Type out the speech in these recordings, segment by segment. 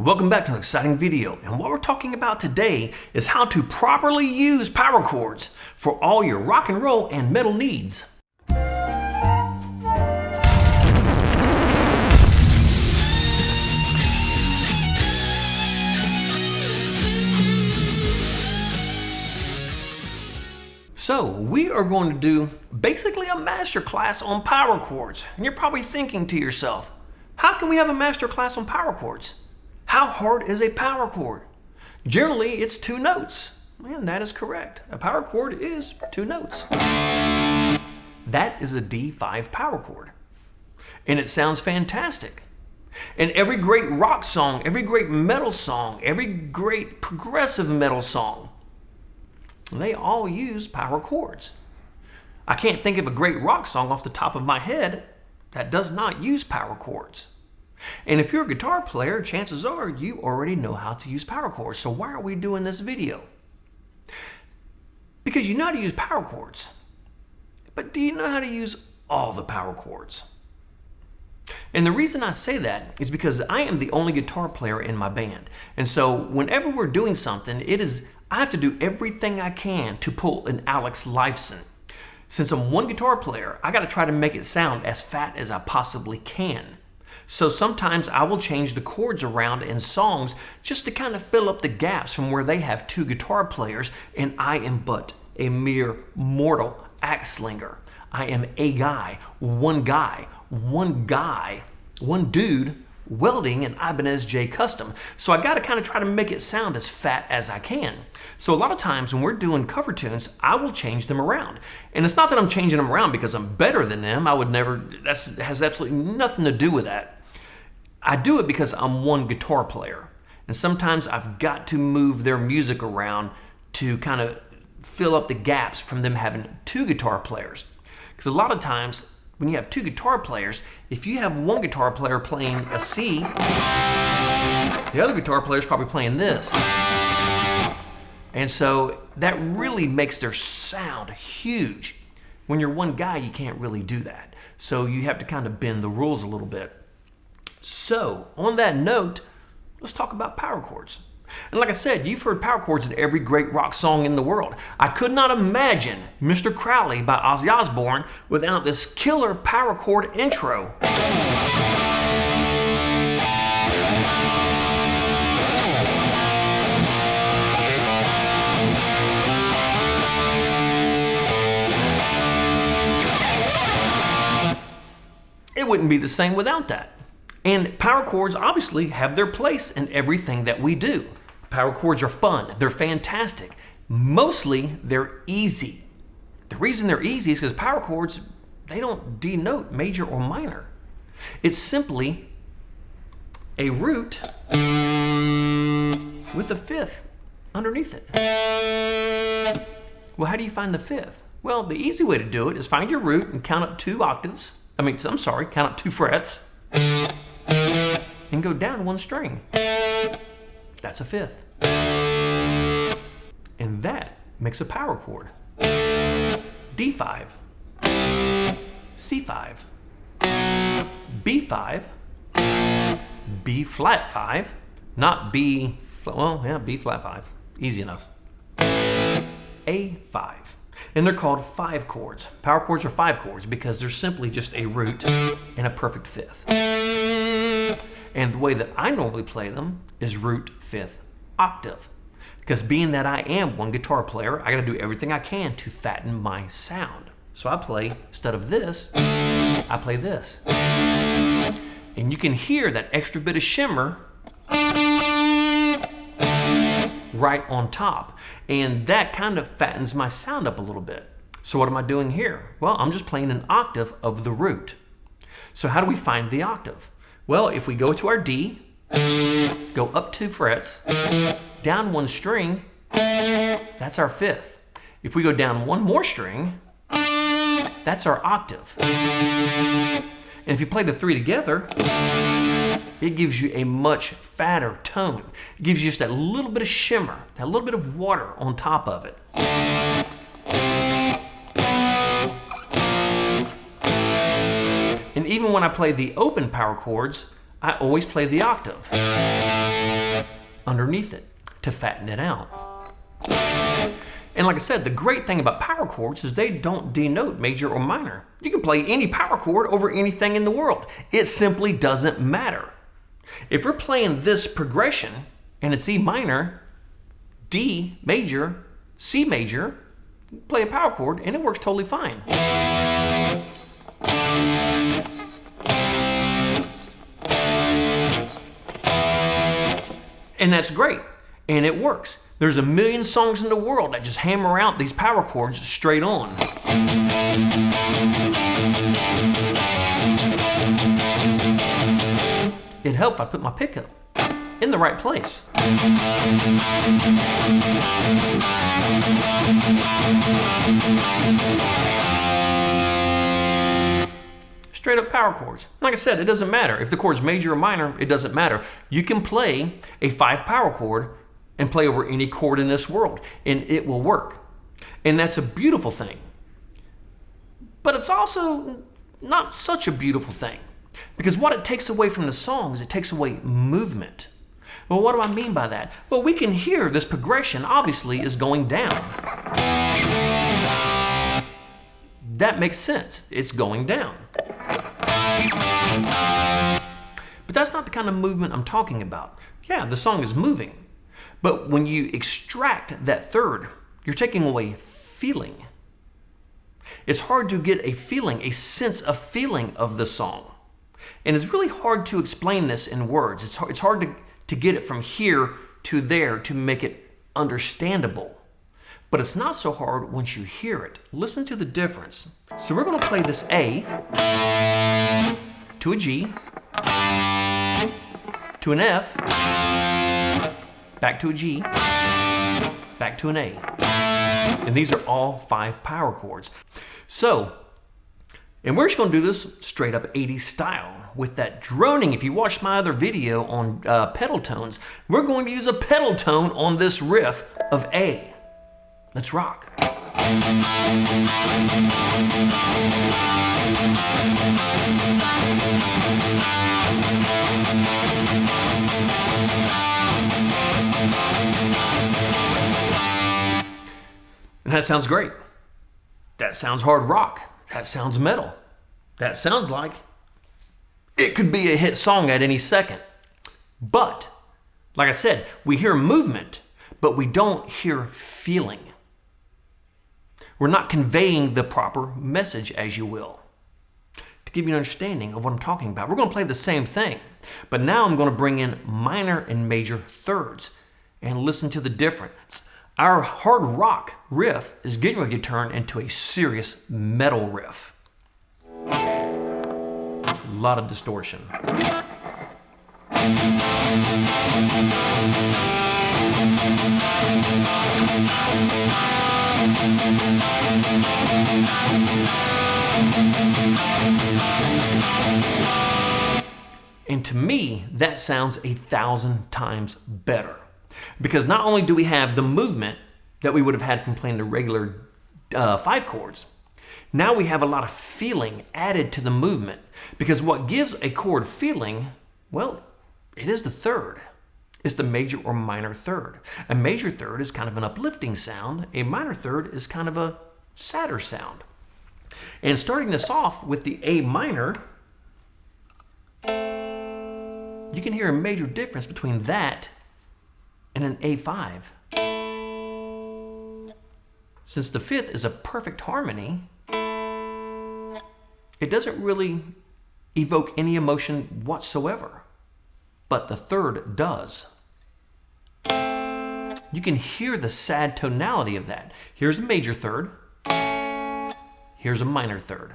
Welcome back to an exciting video, and what we're talking about today is how to properly use power chords for all your rock and roll and metal needs. So we are going to do basically a master class on power chords, and you're probably thinking to yourself, how can we have a master class on power chords? How hard is a power chord? Generally, it's 2 notes, and that is correct. A power chord is 2 notes. That is a D5 power chord, and it sounds fantastic. And every great rock song, every great metal song, every great progressive metal song, they all use power chords. I can't think of a great rock song off the top of my head that does not use power chords. And if you're a guitar player, chances are you already know how to use power chords. So why are we doing this video? Because you know how to use power chords. But do you know how to use all the power chords? And the reason I say that is because I am the only guitar player in my band. And so whenever we're doing something, I have to do everything I can to pull an Alex Lifeson. Since I'm one guitar player, I got to try to make it sound as fat as I possibly can. So sometimes I will change the chords around in songs just to kind of fill up the gaps from where they have 2 guitar players and I am but a mere mortal axe slinger. I am a guy, one dude welding an Ibanez J Custom. So I got to kind of try to make it sound as fat as I can. So a lot of times when we're doing cover tunes, I will change them around. And it's not that I'm changing them around because I'm better than them. That has absolutely nothing to do with that. I do it because I'm one guitar player. And sometimes I've got to move their music around to kind of fill up the gaps from them having 2 guitar players. Because a lot of times when you have 2 guitar players, if you have one guitar player playing a C, the other guitar player is probably playing this. And so that really makes their sound huge. When you're one guy, you can't really do that. So you have to kind of bend the rules a little bit. So on that note, let's talk about power chords. And like I said, you've heard power chords in every great rock song in the world. I could not imagine Mr. Crowley by Ozzy Osbourne without this killer power chord intro. It wouldn't be the same without that. And power chords obviously have their place in everything that we do. Power chords are fun. They're fantastic. Mostly, they're easy. The reason they're easy is because power chords, they don't denote major or minor. It's simply a root with a 5th underneath it. Well, how do you find the 5th? Well, the easy way to do it is find your root and count up 2 octaves. Count up 2 frets. And go down 1 string. That's a 5th. And that makes a power chord. D5, C5, B5, B flat 5, not B, B flat 5, easy enough. A5. And they're called 5 chords. Power chords are 5 chords because they're simply just a root and a perfect 5th. And the way that I normally play them is root 5th octave. Because being that I am one guitar player, I got to do everything I can to fatten my sound. So I play, instead of this, I play this. And you can hear that extra bit of shimmer right on top. And that kind of fattens my sound up a little bit. So what am I doing here? Well, I'm just playing an octave of the root. So how do we find the octave? Well, if we go to our D, go up 2 frets, down 1 string, that's our 5th. If we go down 1 more string, that's our octave. And if you play the 3 together, it gives you a much fatter tone. It gives you just that little bit of shimmer, that little bit of water on top of it. And even when I play the open power chords, I always play the octave. underneath it to fatten it out. And like I said, the great thing about power chords is they don't denote major or minor. You can play any power chord over anything in the world. It simply doesn't matter. If we're playing this progression and it's E minor, D major, C major, play a power chord and it works totally fine. And that's great, and it works. There's a million songs in the world that just hammer out these power chords straight on. It helps if I put my pickup in the right place. Straight up power chords. Like I said, it doesn't matter. If the chord's major or minor, it doesn't matter. You can play a 5 power chord and play over any chord in this world, and it will work. And that's a beautiful thing. But it's also not such a beautiful thing, because what it takes away from the song is it takes away movement. Well, what do I mean by that? Well, we can hear this progression obviously is going down. That makes sense. It's going down. But that's not the kind of movement I'm talking about. Yeah, the song is moving. But when you extract that third, you're taking away feeling. It's hard to get a feeling, a sense of feeling of the song. And it's really hard to explain this in words. It's hard to get it from here to there to make it understandable. But it's not so hard once you hear it. Listen to the difference. So we're going to play this A to a G, to an F, back to a G, back to an A. And these are all 5 power chords. So, and we're just going to do this straight up 80s style with that droning. If you watched my other video on pedal tones, we're going to use a pedal tone on this riff of A. Let's rock. And that sounds great. That sounds hard rock. That sounds metal. That sounds like it could be a hit song at any second. But, like I said, we hear movement, but we don't hear feeling. We're not conveying the proper message, as you will. To give you an understanding of what I'm talking about, we're going to play the same thing, but now I'm going to bring in minor and major thirds and listen to the difference. Our hard rock riff is getting ready to turn into a serious metal riff. A lot of distortion. And to me, that sounds 1,000 times better. Because not only do we have the movement that we would have had from playing the regular 5 chords, now we have a lot of feeling added to the movement. Because what gives a chord feeling, well, it is the third. It's the major or minor third. A major third is kind of an uplifting sound. A minor third is kind of a sadder sound. And starting this off with the A minor, you can hear a major difference between that and an A5. Since the 5th is a perfect harmony, it doesn't really evoke any emotion whatsoever, but the 3rd does. You can hear the sad tonality of that. Here's a major 3rd. Here's a minor 3rd.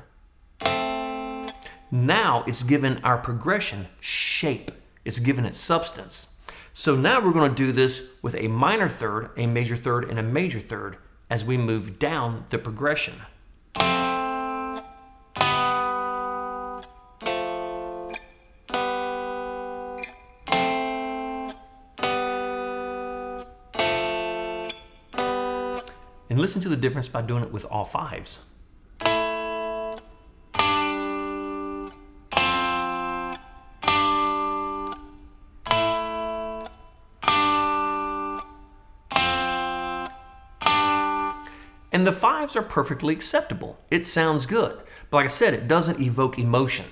Now it's given our progression shape. It's given it substance. So now we're going to do this with a minor 3rd, a major 3rd, and a major 3rd as we move down the progression. And listen to the difference by doing it with all 5s. And the 5s are perfectly acceptable. It sounds good. But like I said, it doesn't evoke emotion.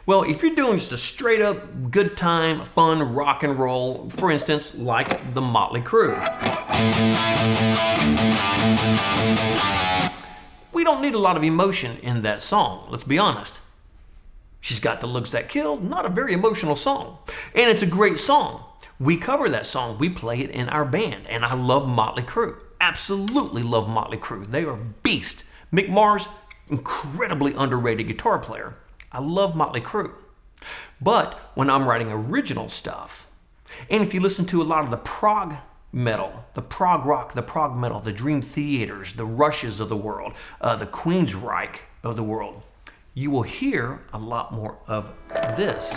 Well, if you're doing just a straight up good time, fun rock and roll, for instance, like the Motley Crue, we don't need a lot of emotion in that song, let's be honest. She's Got the Looks That Kill, not a very emotional song. And it's a great song. We cover that song, we play it in our band, and I love Motley Crue. Absolutely love Motley Crue. They are beast. Mick Mars, incredibly underrated guitar player. I love Motley Crue. But when I'm writing original stuff, and if you listen to a lot of the prog metal, the prog rock, the prog metal, the Dream Theaters, the Rushes of the world, the Queensryche of the world, you will hear a lot more of this.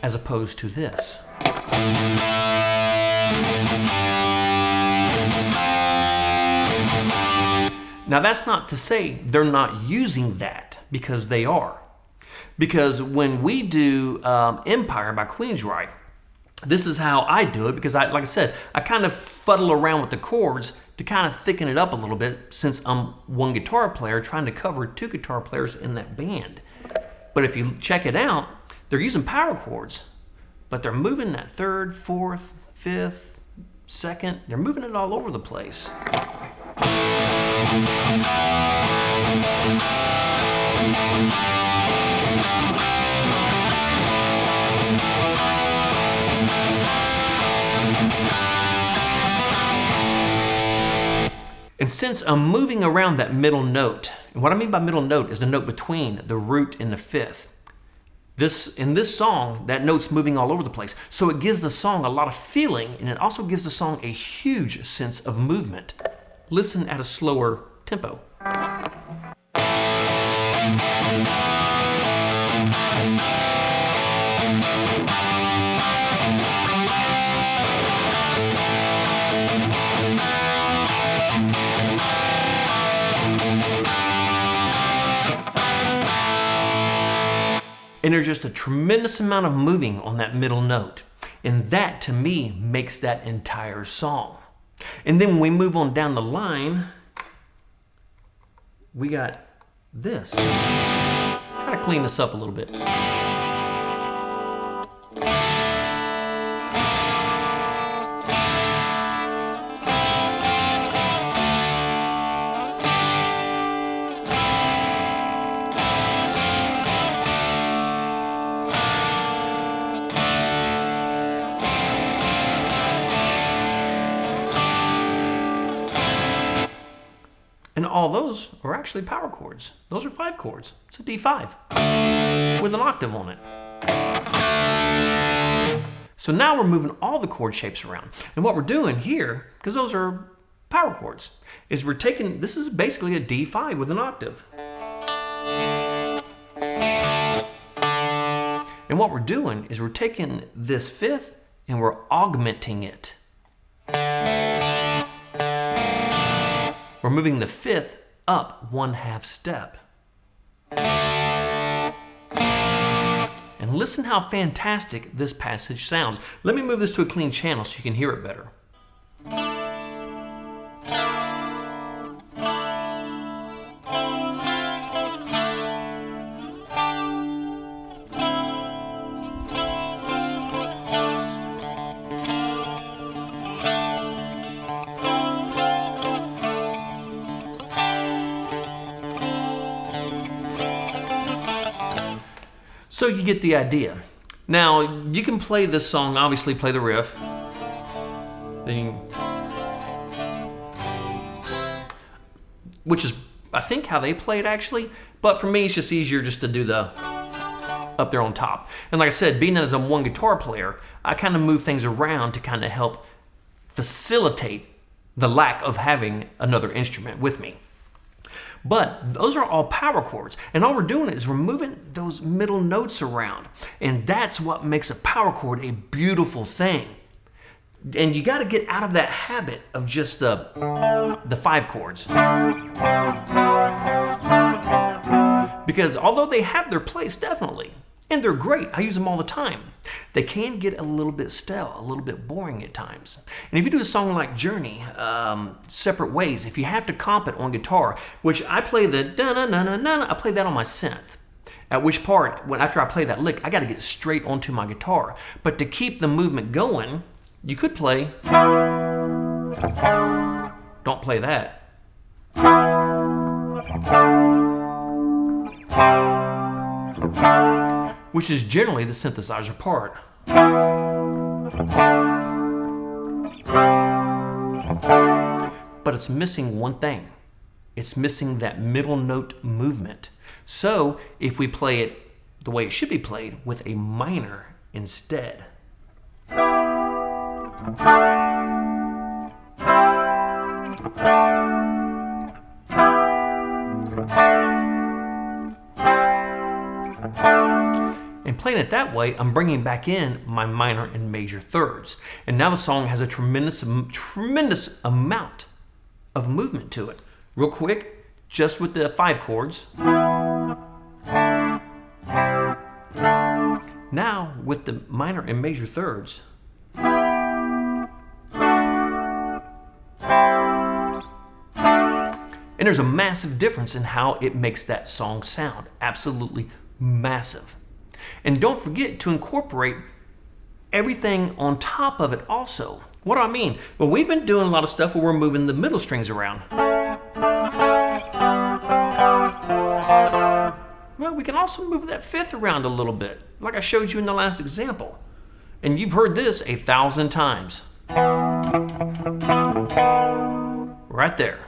As opposed to this. Now that's not to say they're not using that, because they are. Because when we do Empire by Queensryche, this is how I do it, because like I said, I kind of fuddle around with the chords to kind of thicken it up a little bit, since I'm one guitar player trying to cover 2 guitar players in that band. But if you check it out, they're using power chords, but they're moving that 3rd, 4th, 5th, 2nd. They're moving it all over the place. And since I'm moving around that middle note, and what I mean by middle note is the note between the root and the 5th. In this song, that note's moving all over the place. So it gives the song a lot of feeling, and it also gives the song a huge sense of movement. Listen at a slower tempo. And there's just a tremendous amount of moving on that middle note. And that, to me, makes that entire song. And then when we move on down the line, we got this. Try to clean this up a little bit. And all those are actually power chords. Those are 5 chords. It's a D5 with an octave on it. So now we're moving all the chord shapes around. And what we're doing here, because those are power chords, is we're taking, this is basically a D5 with an octave. And what we're doing is we're taking this 5th and we're augmenting it. We're moving the 5th up 1/2 step. And listen how fantastic this passage sounds. Let me move this to a clean channel so you can hear it better. So you get the idea. Now, you can play this song, obviously play the riff. Then which is, I think, how they play it actually. But for me, it's just easier just to do the up there on top. And like I said, being that as I'm one guitar player, I kind of move things around to kind of help facilitate the lack of having another instrument with me. But those are all power chords, and all we're doing is we're moving those middle notes around, and that's what makes a power chord a beautiful thing. And you got to get out of that habit of just the 5 chords, because although they have their place definitely, And they're great. I use them all the time. They can get a little bit stale, a little bit boring at times. And if you do a song like Journey, Separate Ways, if you have to comp it on guitar, which I play the da-na-na-na-na, I play that on my synth. At which part, after I play that lick, I got to get straight onto my guitar. But to keep the movement going, you could play. Don't play that. Which is generally the synthesizer part. But it's missing one thing. It's missing that middle note movement. So if we play it the way it should be played with a minor instead. And playing it that way, I'm bringing back in my minor and major thirds. And now the song has a tremendous amount of movement to it. Real quick, just with the 5 chords. Now, with the minor and major thirds. And there's a massive difference in how it makes that song sound. Absolutely massive. And don't forget to incorporate everything on top of it also. What do I mean? Well, we've been doing a lot of stuff where we're moving the middle strings around. Well, we can also move that 5th around a little bit, like I showed you in the last example. And you've heard this 1,000 times. Right there.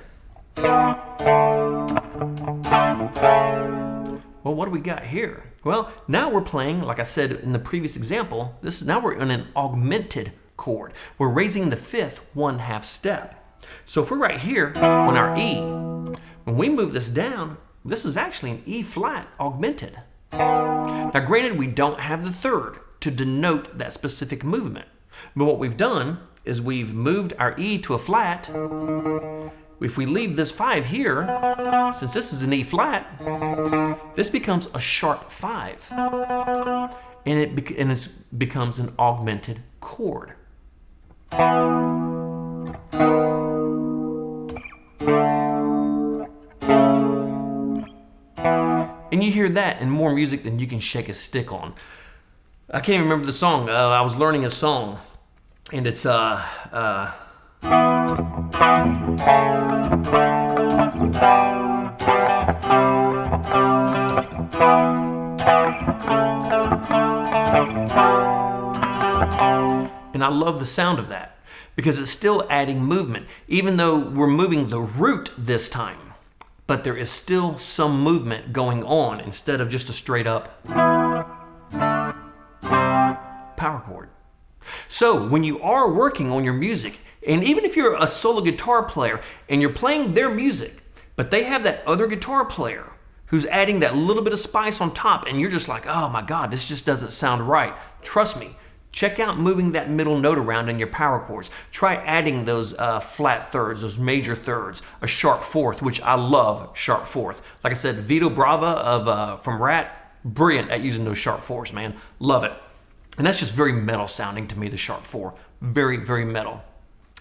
Well, what do we got here? Well, now we're playing, like I said in the previous example, now we're in an augmented chord. We're raising the 5th 1/2 step. So if we're right here on our E, when we move this down, this is actually an E flat augmented. Now granted, we don't have the 3rd to denote that specific movement. But what we've done is we've moved our E to a flat. If we leave this 5 here, since this is an E flat, this becomes a sharp 5. And it becomes an augmented chord. And you hear that in more music than you can shake a stick on. I can't even remember the song. I was learning a song, and it's and I love the sound of that because it's still adding movement, even though we're moving the root this time. But there is still some movement going on instead of just a straight up power chord. So when you are working on your music, and even if you're a solo guitar player and you're playing their music, but they have that other guitar player who's adding that little bit of spice on top, and you're just like, oh my God, this just doesn't sound right. Trust me, check out moving that middle note around in your power chords. Try adding those flat thirds, those major thirds, a sharp 4th, which I love sharp 4th. Like I said, Vito Brava from Rat, brilliant at using those sharp 4s, man. Love it. And that's just very metal sounding to me, the sharp 4. Very, very metal.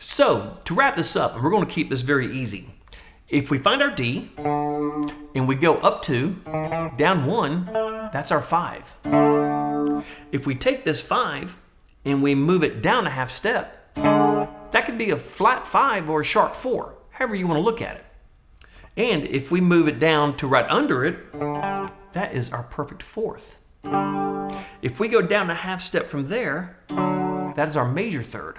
So, to wrap this up, and we're going to keep this very easy. If we find our D, and we go up 2, down 1, that's our 5. If we take this 5, and we move it down a 1/2 step, that could be a flat 5 or a sharp 4, however you want to look at it. And if we move it down to right under it, that is our perfect 4th. If we go down a 1/2 step from there, that is our major 3rd,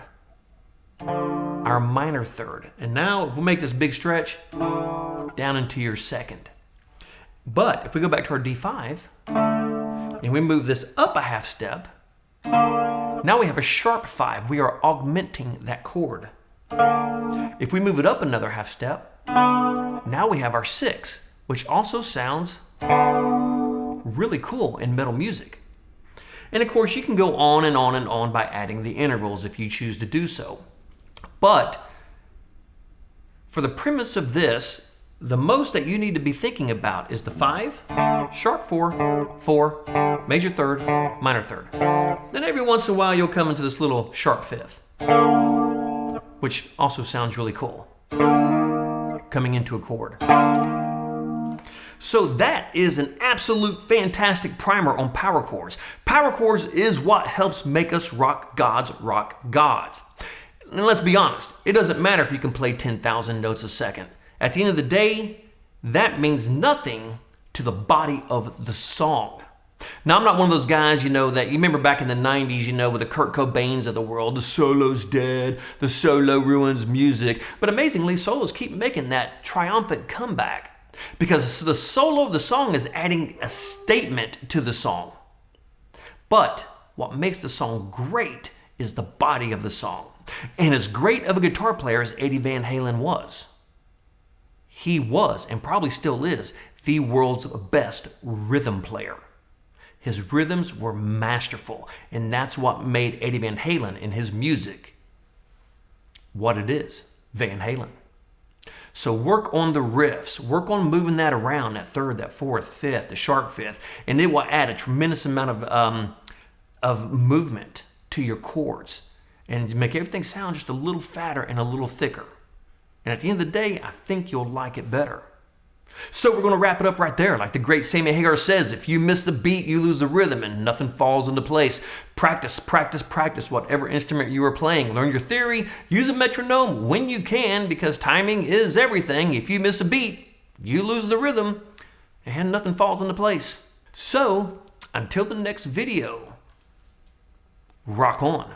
our minor 3rd. And now if we make this big stretch, down into your 2nd. But if we go back to our D5, and we move this up a 1/2 step, now we have a sharp 5. We are augmenting that chord. If we move it up another 1/2 step, now we have our 6, which also sounds really cool in metal music. And of course, you can go on and on and on by adding the intervals if you choose to do so. But for the premise of this, The most that you need to be thinking about is the 5, sharp 4, 4, major third, minor third. Then every once in a while you'll come into this little sharp 5th, which also sounds really cool, coming into a chord. So that is an absolute fantastic primer on power chords. Power chords is what helps make us rock gods. And let's be honest, it doesn't matter if you can play 10,000 notes a second. At the end of the day, that means nothing to the body of the song. Now, I'm not one of those guys, that you remember back in the 90s, with the Kurt Cobains of the world, the solo's dead, the solo ruins music. But amazingly, solos keep making that triumphant comeback because the solo of the song is adding a statement to the song. But what makes the song great is the body of the song. And as great of a guitar player as Eddie Van Halen was, he was, and probably still is, the world's best rhythm player. His rhythms were masterful, and that's what made Eddie Van Halen and his music what it is, Van Halen. So work on the riffs, work on moving that around, that third, that fourth, fifth, the sharp fifth, and it will add a tremendous amount of movement to your chords and make everything sound just a little fatter and a little thicker. And at the end of the day, I think you'll like it better. So we're going to wrap it up right there. Like the great Sammy Hagar says, if you miss the beat, you lose the rhythm and nothing falls into place. Practice, practice, practice whatever instrument you are playing. Learn your theory. Use a metronome when you can because timing is everything. If you miss a beat, you lose the rhythm and nothing falls into place. So until the next video, rock on.